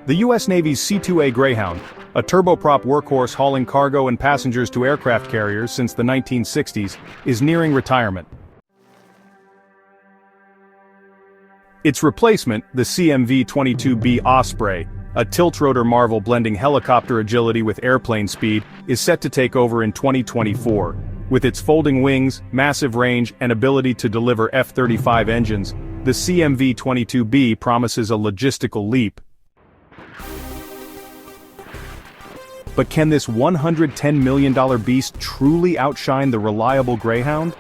The U.S. Navy's C-2A Greyhound, a turboprop workhorse hauling cargo and passengers to aircraft carriers since the 1960s, is nearing retirement. Its replacement, the CMV-22B Osprey, a tiltrotor marvel blending helicopter agility with airplane speed, is set to take over in 2024. With its folding wings, massive range, and ability to deliver F-35 engines, the CMV-22B promises a logistical leap. But can this $110 million beast truly outshine the reliable Greyhound?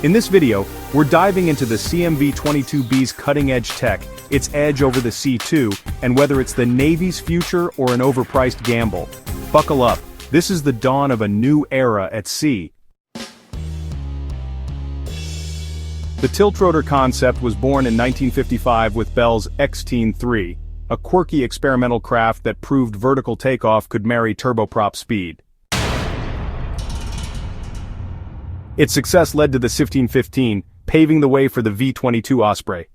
In this video, we're diving into the CMV-22B's cutting-edge tech, its edge over the C-2, and whether it's the Navy's future or an overpriced gamble. Buckle up, this is the dawn of a new era at sea. The tiltrotor concept was born in 1955 with Bell's X-Teen 3. A quirky experimental craft that proved vertical takeoff could marry turboprop speed. Its success led to the CMV-15, paving the way for the V-22 Osprey.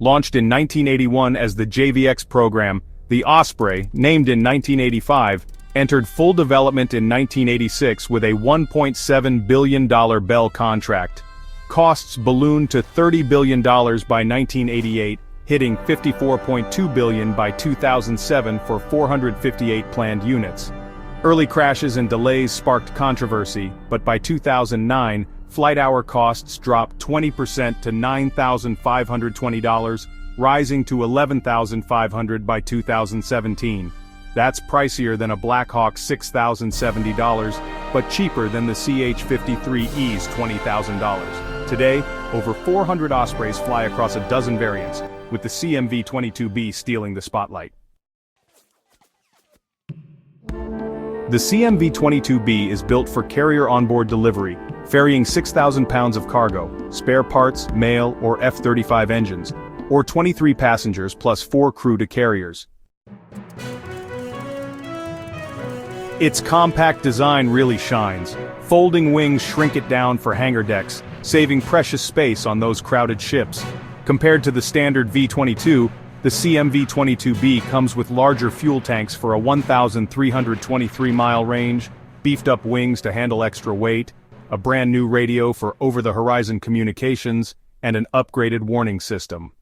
Launched in 1981 as the JVX program, the Osprey, named in 1985, entered full development in 1986 with a $1.7 billion Bell contract. Costs ballooned to $30 billion by 1988, hitting $54.2 billion by 2007 for 458 planned units. Early crashes and delays sparked controversy, but by 2009, flight hour costs dropped 20% to $9,520, rising to $11,500 by 2017. That's pricier than a Black Hawk's $6,070, but cheaper than the CH-53E's $20,000. Today, over 400 Ospreys fly across a dozen variants, with the CMV-22B stealing the spotlight. The CMV-22B is built for carrier onboard delivery, ferrying 6,000 pounds of cargo, spare parts, mail, or F-35 engines, or 23 passengers plus 4 crew to carriers. Its compact design really shines. Folding wings shrink it down for hangar decks, saving precious space on those crowded ships. Compared to the standard V-22, the CMV-22B comes with larger fuel tanks for a 1,323-mile range, beefed-up wings to handle extra weight, a brand new radio for over-the-horizon communications, and an upgraded warning system.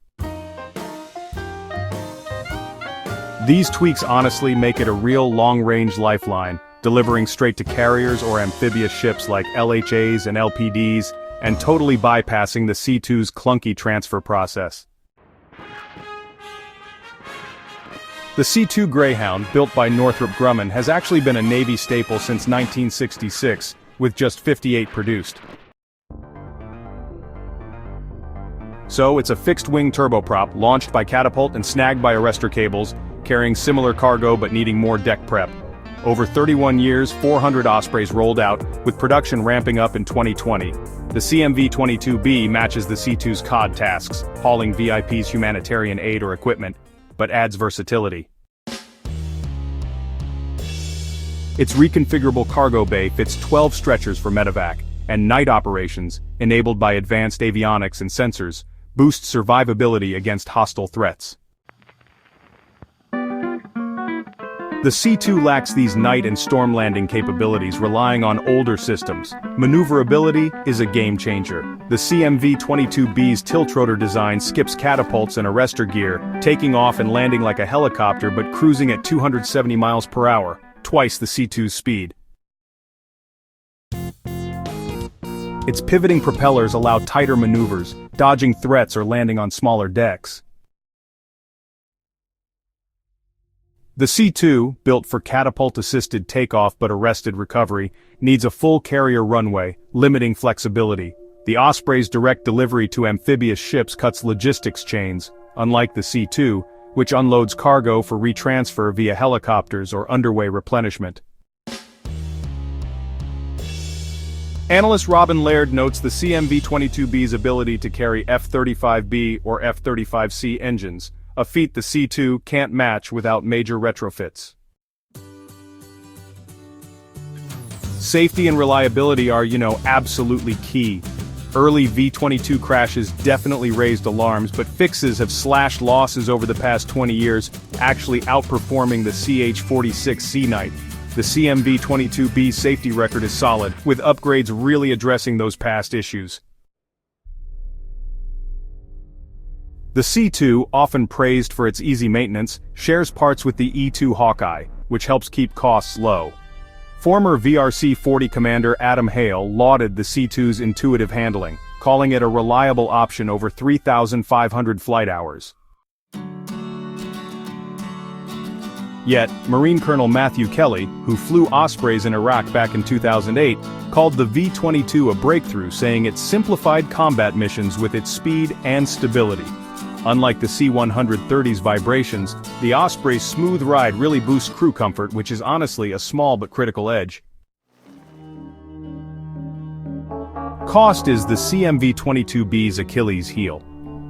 These tweaks honestly make it a real long-range lifeline, delivering straight to carriers or amphibious ships like LHAs and LPDs, and totally bypassing the C-2's clunky transfer process. The C-2 Greyhound, built by Northrop Grumman, has actually been a Navy staple since 1966, with just 58 produced. So it's a fixed-wing turboprop, launched by catapult and snagged by arrestor cables, carrying similar cargo but needing more deck prep. Over 31 years, 400 Ospreys rolled out, with production ramping up in 2020. The CMV-22B matches the C-2's COD tasks, hauling VIP's humanitarian aid or equipment, but adds versatility. Its reconfigurable cargo bay fits 12 stretchers for medevac, and night operations, enabled by advanced avionics and sensors, boost survivability against hostile threats. The C-2 lacks these night and storm landing capabilities, relying on older systems. Maneuverability is a game-changer. The CMV-22B's tiltrotor design skips catapults and arrestor gear, taking off and landing like a helicopter but cruising at 270 miles per hour, twice the C-2's speed. Its pivoting propellers allow tighter maneuvers, dodging threats or landing on smaller decks. The C-2, built for catapult-assisted takeoff but arrested recovery, needs a full carrier runway, limiting flexibility. The Osprey's direct delivery to amphibious ships cuts logistics chains, unlike the C-2, which unloads cargo for retransfer via helicopters or underway replenishment. Analyst Robin Laird notes the CMV-22B's ability to carry F-35B or F-35C engines, a feat the C-2 can't match without major retrofits. Safety and reliability are, absolutely key. Early V-22 crashes definitely raised alarms, but fixes have slashed losses over the past 20 years, actually outperforming the CH-46C Knight. The CMV-22B safety record is solid, with upgrades really addressing those past issues. The C-2, often praised for its easy maintenance, shares parts with the E-2 Hawkeye, which helps keep costs low. Former VRC-40 commander Adam Hale lauded the C-2's intuitive handling, calling it a reliable option over 3,500 flight hours. Yet, Marine Colonel Matthew Kelly, who flew Ospreys in Iraq back in 2008, called the V-22 a breakthrough, saying it simplified combat missions with its speed and stability. Unlike the C-130's vibrations, the Osprey's smooth ride really boosts crew comfort, which is honestly a small but critical edge. Cost is the CMV-22B's Achilles heel.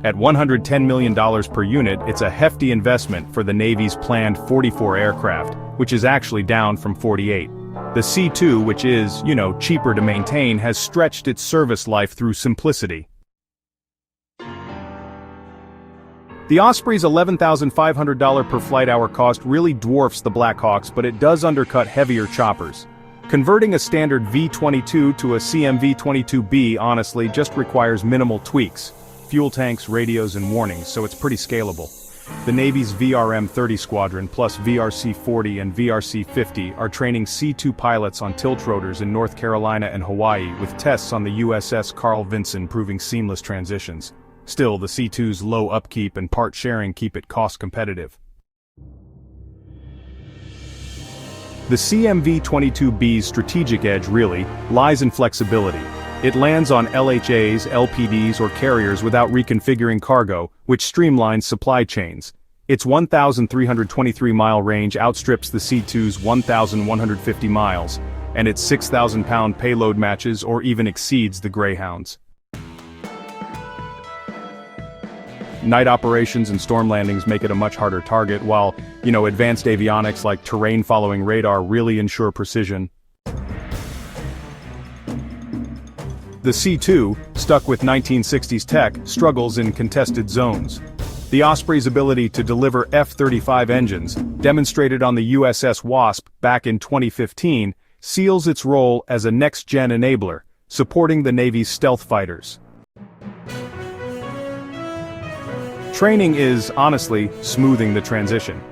At $110 million per unit, it's a hefty investment for the Navy's planned 44 aircraft, which is actually down from 48. The C-2, which is, cheaper to maintain, has stretched its service life through simplicity. The Osprey's $11,500 per flight hour cost really dwarfs the Blackhawks, but it does undercut heavier choppers. Converting a standard V-22 to a CMV-22B honestly just requires minimal tweaks. Fuel tanks, radios, and warnings, so it's pretty scalable. The Navy's VRM-30 squadron plus VRC-40 and VRC-50 are training C-2 pilots on tiltrotors in North Carolina and Hawaii, with tests on the USS Carl Vinson proving seamless transitions. Still, the C-2's low upkeep and part sharing keep it cost competitive. The CMV-22B's strategic edge really lies in flexibility. It lands on LHAs, LPDs, or carriers without reconfiguring cargo, which streamlines supply chains. Its 1,323-mile range outstrips the C-2's 1,150 miles, and its 6,000-pound payload matches or even exceeds the Greyhound's. Night operations and storm landings make it a much harder target, while, advanced avionics like terrain-following radar really ensure precision. The C-2, stuck with 1960s tech, struggles in contested zones. The Osprey's ability to deliver F-35 engines, demonstrated on the USS Wasp back in 2015, seals its role as a next-gen enabler, supporting the Navy's stealth fighters. Training is, honestly, smoothing the transition.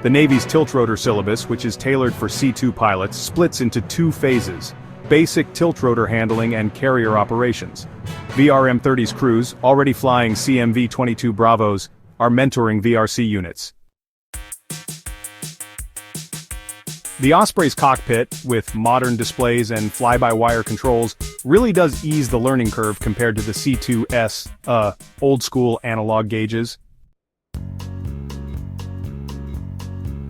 The Navy's tiltrotor syllabus, which is tailored for C-2 pilots, splits into two phases: basic tiltrotor handling and carrier operations. VRM-30's crews, already flying CMV-22 Bravos, are mentoring VRC units. The Osprey's cockpit, with modern displays and fly-by-wire controls, really does ease the learning curve compared to the C-2's, old-school analog gauges.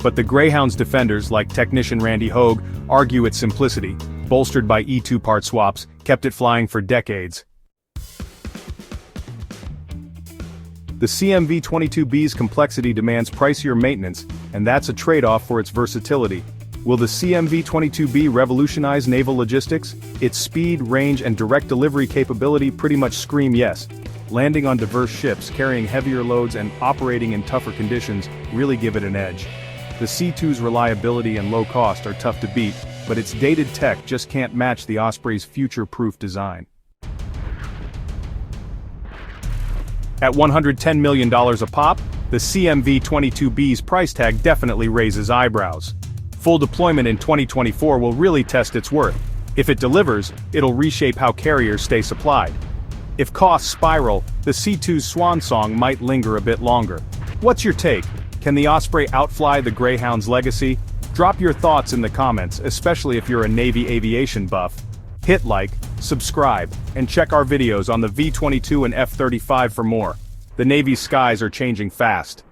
But the Greyhound's defenders, like technician Randy Hogue, argue its simplicity, bolstered by E-2 part swaps, kept it flying for decades. The CMV-22B's complexity demands pricier maintenance, and that's a trade-off for its versatility. Will the CMV-22B revolutionize naval logistics? Its speed, range, and direct delivery capability pretty much scream yes. Landing on diverse ships, carrying heavier loads, and operating in tougher conditions really give it an edge. The C-2's reliability and low cost are tough to beat, but its dated tech just can't match the Osprey's future-proof design. At $110 million a pop, the CMV-22B's price tag definitely raises eyebrows. Full deployment in 2024 will really test its worth. If it delivers, it'll reshape how carriers stay supplied. If costs spiral, the C-2's swan song might linger a bit longer. What's your take? Can the Osprey outfly the Greyhound's legacy? Drop your thoughts in the comments, especially if you're a Navy aviation buff. Hit like, subscribe, and check our videos on the V-22 and F-35 for more. The Navy's skies are changing fast.